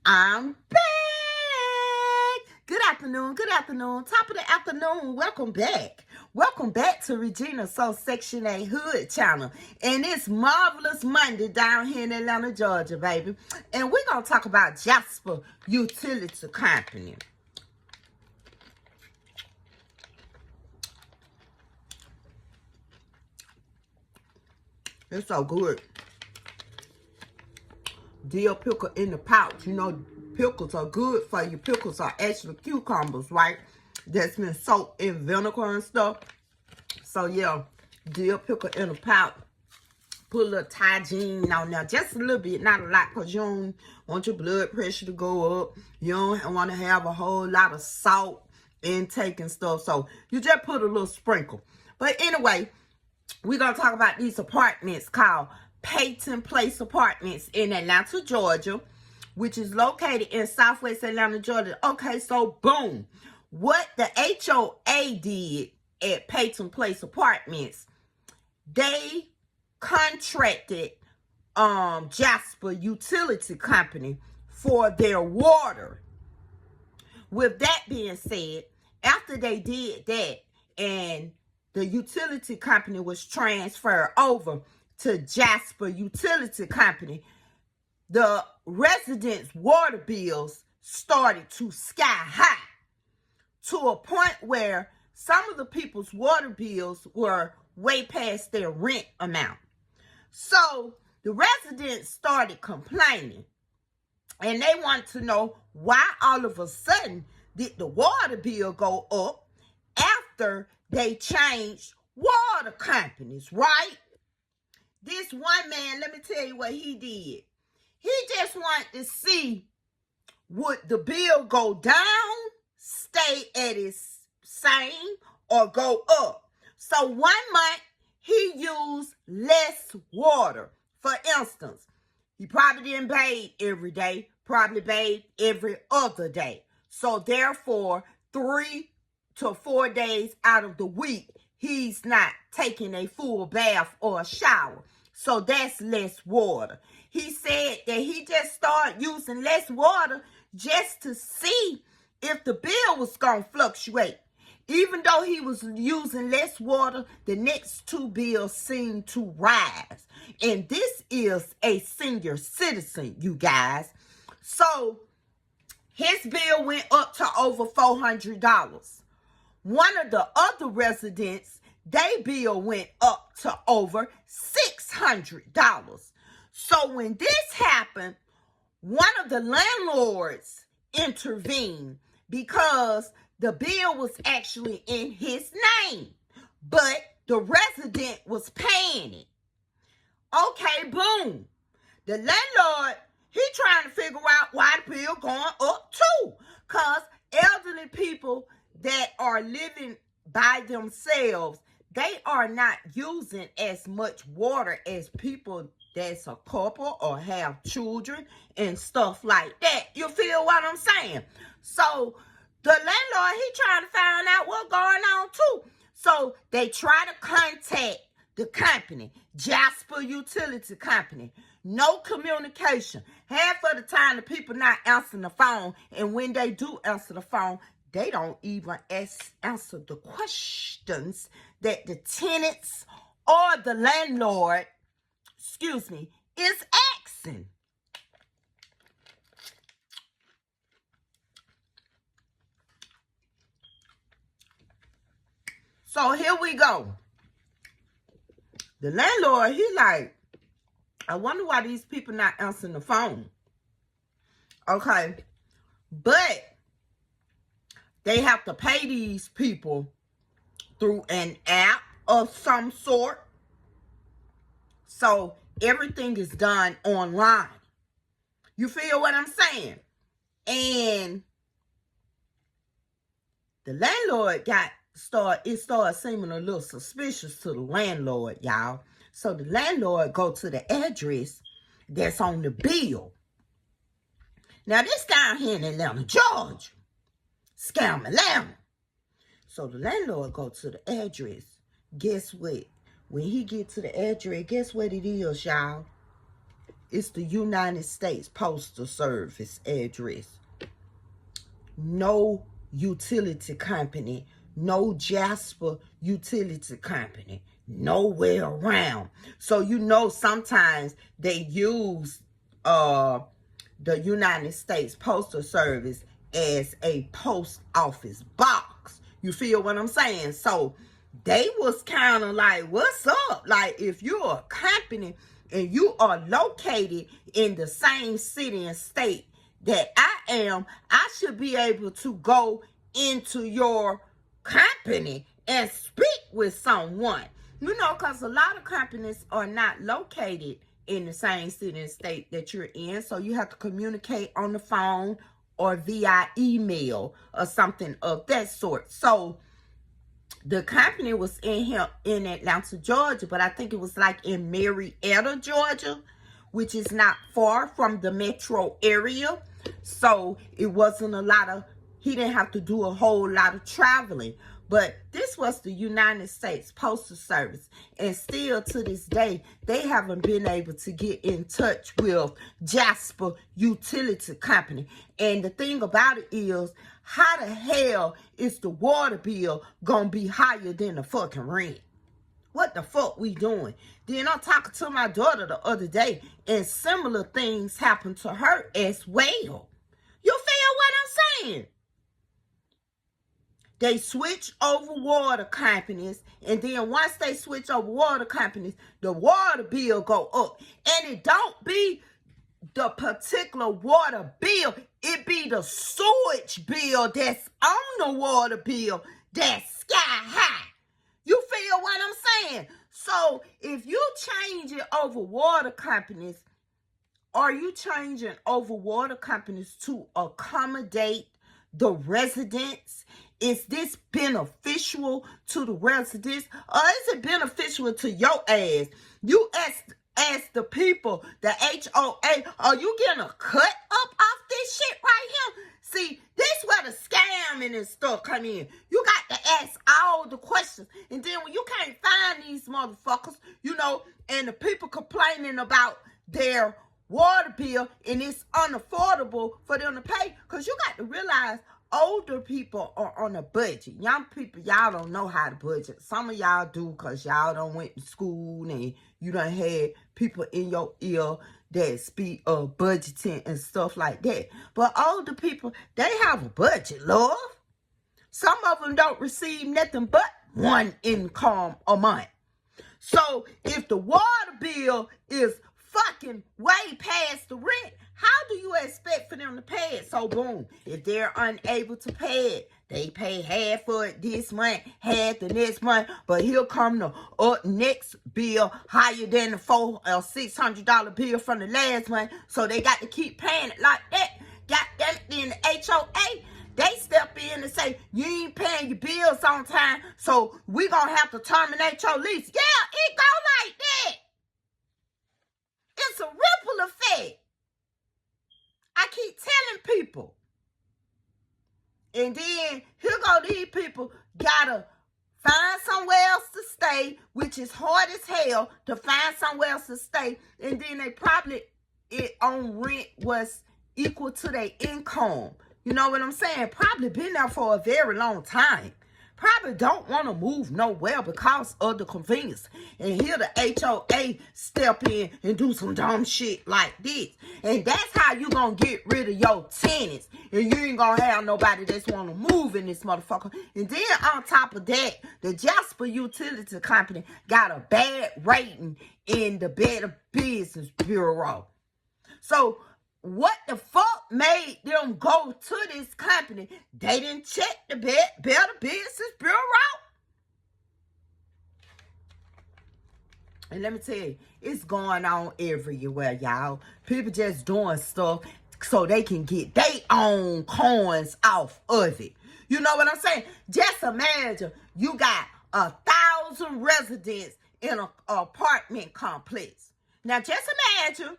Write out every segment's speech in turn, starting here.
I'm back. Good afternoon. Top of the afternoon. Welcome back. Welcome back to Regina Soul Section 8 Hood channel. And it's Marvelous Monday down here in Atlanta, Georgia, baby. And we're going to talk about Jasper Utility Company. It's so good. Dill pickle in the pouch. You know, pickles are good for you. Pickles are actually cucumbers, right? That's been soaked in vinegar and stuff. So, yeah, dill pickle in a pouch. Put a little Thai on there. Just a little bit, not a lot, because you don't want your blood pressure to go up. You don't want to have a whole lot of salt intake and stuff. So, you just put a little sprinkle. But anyway, we're going to talk about these apartments called Peyton Place Apartments in Atlanta, Georgia, which is located in Southwest Atlanta, Georgia. Okay, so boom. What the HOA did at Peyton Place Apartments, they contracted Jasper Utility Company for their water. With that being said, after they did that and the utility company was transferred over to Jasper Utility Company, the residents' water bills started to sky high to a point where some of the people's water bills were way past their rent amount. So the residents started complaining, and they wanted to know why all of a sudden did the water bill go up after they changed water companies, right? This one man, let me tell you what he did. He just wanted to see, would the bill go down, stay at its same, or go up? So 1 month, he used less water. For instance, he probably didn't bathe every day, probably bathed every other day. So therefore, 3 to 4 days out of the week, he's not taking a full bath or a shower. So that's less water. He said that he just started using less water just to see if the bill was going to fluctuate. Even though he was using less water, the next 2 bills seemed to rise. And this is a senior citizen, you guys. So his bill went up to over $400. One of the other residents, their bill went up to over $600. So when this happened, one of the landlords intervened because the bill was actually in his name, but the resident was paying it. Okay, boom. The landlord, he trying to figure out why the bill going up too, because elderly people that are living by themselves, they are not using as much water as people that's a couple or have children and stuff like that. You feel what I'm saying? So the landlord, he trying to find out what's going on too. So they try to contact the company, Jasper Utility Company. No communication. Half of the time, the people not answering the phone. And when they do answer the phone, they don't even answer the questions that the tenants or the landlord, is asking. So here we go. The landlord, he like, I wonder why these people not answering the phone. Okay. But they have to pay these people through an app of some sort. So everything is done online. You feel what I'm saying? And the landlord started seeming a little suspicious to the landlord, y'all. So the landlord go to the address that's on the bill. Now this down here in Atlanta, Georgia. Scam Atlanta. So the landlord go to the address. Guess what? When he get to the address, guess what it is, y'all? It's the United States Postal Service address. No utility company, no Jasper utility company, nowhere around. So you know sometimes they use the United States Postal Service as a post office box. You feel what I'm saying? So they was kind of like, what's up? Like, if you're a company and you are located in the same city and state that I am, I should be able to go into your company and speak with someone. You know, because a lot of companies are not located in the same city and state that you're in. So you have to communicate on the phone or via email or something of that sort. So the company was in Atlanta, Georgia, but I think it was like in Marietta, Georgia, which is not far from the metro area. So it wasn't he didn't have to do a whole lot of traveling. But this was the United States Postal Service. And still to this day, they haven't been able to get in touch with Jasper Utility Company. And the thing about it is, how the hell is the water bill gonna be higher than the fucking rent? What the fuck we doing? Then I'm talking to my daughter the other day, and similar things happened to her as well. You feel what I'm saying? They switch over water companies, and then once they switch over water companies, the water bill go up. And it don't be the particular water bill, it be the sewage bill that's on the water bill that's sky high. You feel what I'm saying? So if you change it over water companies, are you changing over water companies to accommodate the residents? Is this beneficial to the residents, or is it beneficial to your ass? You ask the people, the HOA, are you getting a cut up off this shit right here? See, this where the scamming and stuff come in. You got to ask all the questions. And then when you can't find these motherfuckers, you know, and the people complaining about their water bill and it's unaffordable for them to pay, because you got to realize older people are on a budget. Young people, y'all don't know how to budget. Some of y'all do because y'all done went to school and you done had people in your ear that speak of budgeting and stuff like that. But older people, they have a budget, love. Some of them don't receive nothing but one income a month. So if the water bill is fucking way past the rent, how do you expect for them to pay it? So boom, if they're unable to pay it, they pay half for it this month, half the next month, but here come the next bill higher than the $400 or $600 bill from the last month, so they got to keep paying it like that. Got them in the HOA, they step in and say, you ain't paying your bills on time, so we gonna have to terminate your lease. Yeah, it go like that. It's a ripple effect. I keep telling people. And then here go these people gotta find somewhere else to stay, which is hard as hell to find somewhere else to stay. And then they probably on rent was equal to their income. You know what I'm saying? Probably been there for a very long time. Probably don't want to move nowhere because of the convenience. And here the HOA step in and do some dumb shit like this. And that's how you going to get rid of your tenants. And you ain't going to have nobody that's want to move in this motherfucker. And then on top of that, the Jasper Utility Company got a bad rating in the Better Business Bureau. So what the fuck made them go to this company? They didn't check the Better Business Bureau. And let me tell you, it's going on everywhere, y'all. People just doing stuff so they can get their own coins off of it. You know what I'm saying? Just imagine you got 1,000 residents in an apartment complex. Now just imagine,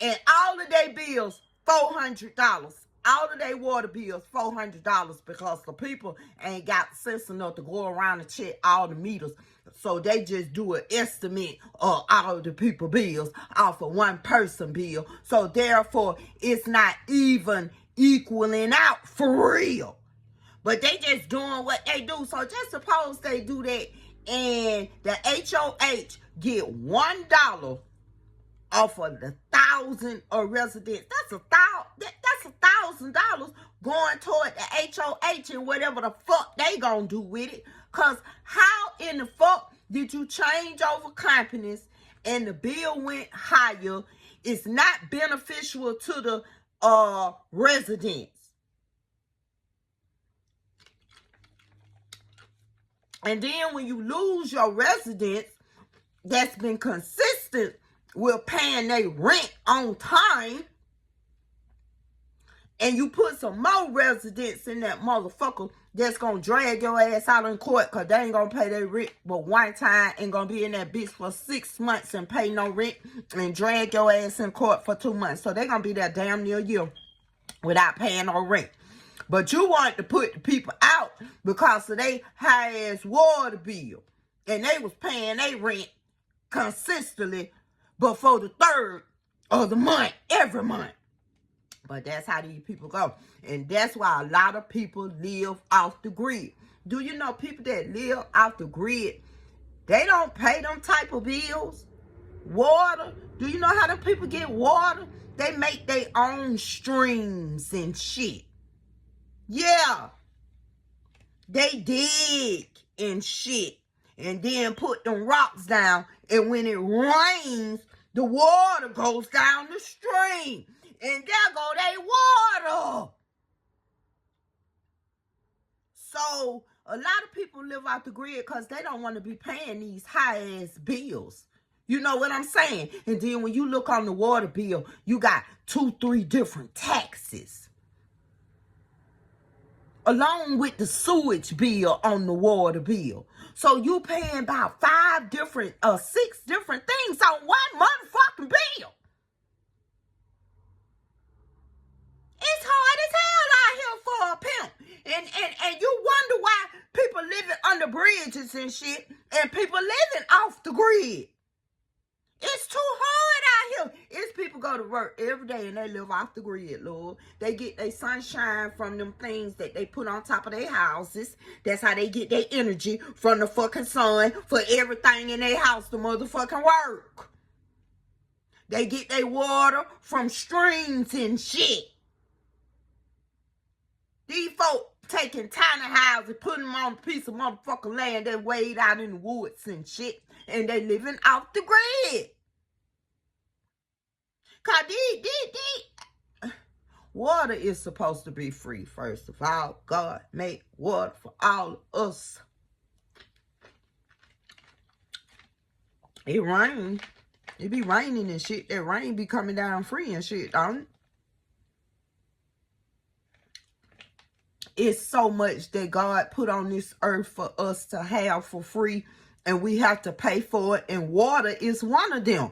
and all of their bills, $400 all of their water bills $400 because the people ain't got sense enough to go around and check all the meters. So they just do an estimate of all of the people bills off of one person bill. So therefore, it's not even equaling out for real. But they just doing what they do. So just suppose they do that and the HOH get $1 off of the 1,000 of residents. That's $1,000 going toward the HOH and whatever the fuck they gonna do with it. Cause how in the fuck did you change over companies and the bill went higher? It's not beneficial to the residents. And then when you lose your residents that's been consistent with paying their rent on time, and you put some more residents in that motherfucker that's gonna drag your ass out in court because they ain't gonna pay their rent but one time and gonna be in that bitch for 6 months and pay no rent and drag your ass in court for 2 months. So they gonna be there damn near a year without paying no rent. But you want to put the people out because of they high-ass water bill. And they was paying their rent consistently before the 3rd of the month, every month. But that's how these people go. And that's why a lot of people live off the grid. Do you know people that live off the grid, they don't pay them type of bills? Water. Do you know how them people get water? They make their own streams and shit. Yeah, they dig and shit and then put them rocks down, and when it rains, the water goes down the stream and there go they water. So a lot of people live out the grid because they don't want to be paying these high-ass bills. You know what I'm saying? And then when you look on the water bill, you got 2-3 different taxes, along with the sewage bill on the water bill. So you paying about 6 different things on one motherfucking bill. It's hard as hell out here for a pimp. And you wonder why people living under bridges and shit and people living off the grid. It's too hard out here. It's people go to work every day and they live off the grid, Lord. They get their sunshine from them things that they put on top of their houses. That's how they get their energy, from the fucking sun, for everything in their house to motherfucking work. They get their water from streams and shit. These folk taking tiny houses, putting them on a piece of motherfucking land that weighed out in the woods and shit, and they living off the grid. Cause water is supposed to be free. First of all, God made water for all of us. It rain. It be raining and shit. That rain be coming down free and shit, don't it? It's so much that God put on this earth for us to have for free, and we have to pay for it, and water is one of them.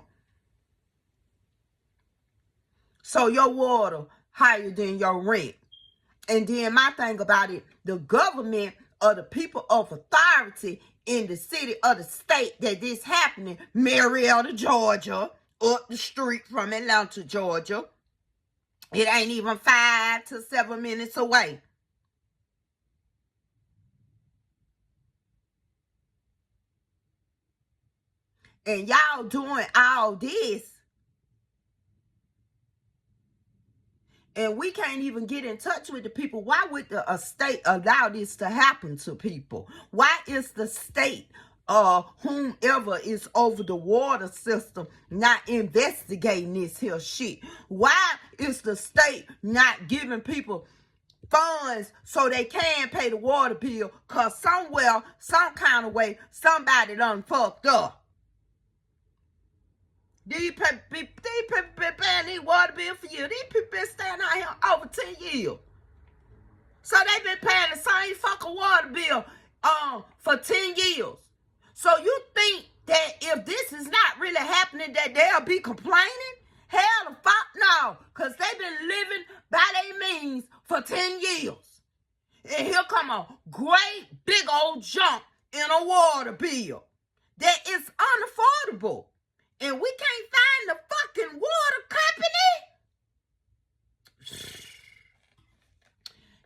So your water higher than your rent. And then my thing about it, the government or the people of authority in the city or the state that this happening, Marietta, Georgia, up the street from Atlanta, Georgia. It ain't even 5 to 7 minutes away. And y'all doing all this, and we can't even get in touch with the people. Why would the state allow this to happen to people? Why is the state, whomever is over the water system, not investigating this here shit? Why is the state not giving people funds so they can pay the water bill? Because somewhere, some kind of way, somebody done fucked up. These people been paying these water bill for years. These people been staying out here over 10 years. So they been paying the same fucking water bill for 10 years. So you think that if this is not really happening, that they'll be complaining? Hell the fuck no. Because they've been living by their means for 10 years. And here come a great big old jump in a water bill that is unaffordable. And we can't find the fucking water company.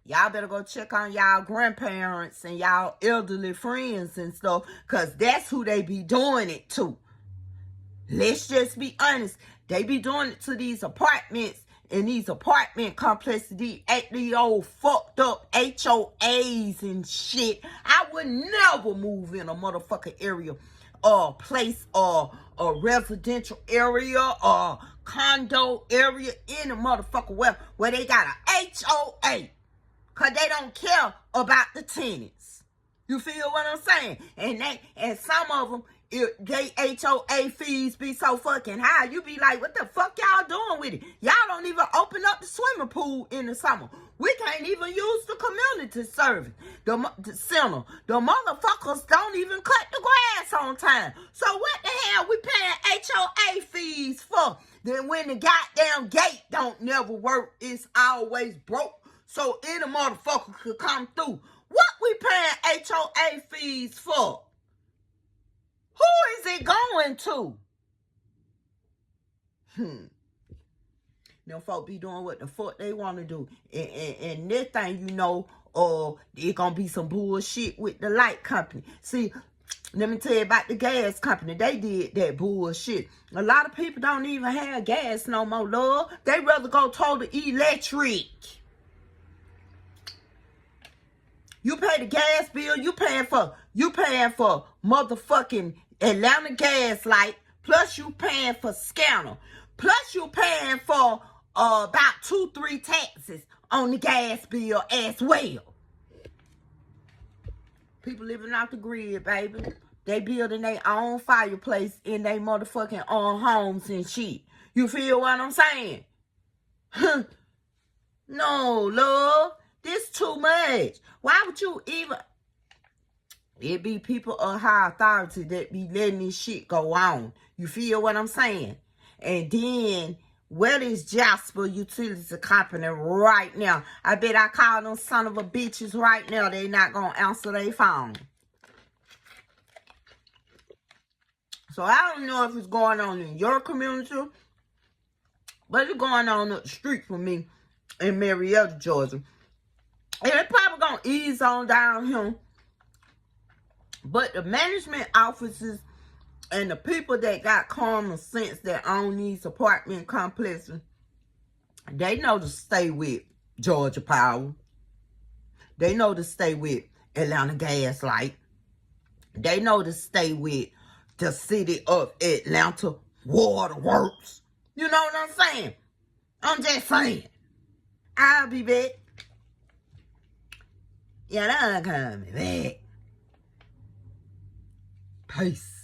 Y'all better go check on y'all grandparents and y'all elderly friends and stuff, because that's who they be doing it to. Let's just be honest. They be doing it to these apartments and these apartment complexes, these old fucked up HOAs and shit. I would never move in a motherfucking area or place or a residential area or condo area in a motherfucker where they got a HOA. Because they don't care about the tenants. You feel what I'm saying? And some of them, they HOA fees be so fucking high. You be like, what the fuck y'all doing with it? Y'all don't even open up the swimming pool in the summer. We can't even use the community service, the center. The motherfuckers don't even cut the grass on time. So what the hell we paying HOA fees for? Then when the goddamn gate don't never work, it's always broke. So any motherfucker could come through. What we paying HOA fees for? Who is it going to? Them folk be doing what the fuck they want to do. And this thing, you know, it gonna be some bullshit with the light company. See, let me tell you about the gas company. They did that bullshit. A lot of people don't even have gas no more, love. They rather go total electric. You pay the gas bill, you paying for motherfucking Atlanta gas light, plus you paying for scanner, plus you paying for about 2-3 taxes on the gas bill as well. People living off the grid, baby. They building their own fireplace in their motherfucking own homes and shit. You feel what I'm saying? No, love. This too much. Why would you even... It be people of high authority that be letting this shit go on. You feel what I'm saying? And then, where is Jasper Utility Company right now? I bet I call them son of a bitches right now. They not going to answer their phone. So, I don't know if it's going on in your community, but it's going on up the street from me in Marietta, Georgia. And it's probably going to ease on down here. But the management offices and the people that got common sense that own these apartment complexes, they know to stay with Georgia Power. They know to stay with Atlanta Gas Light. They know to stay with the city of Atlanta Water Works. You know what I'm saying? I'm just saying. I'll be back. Yeah, I'm coming back. Peace.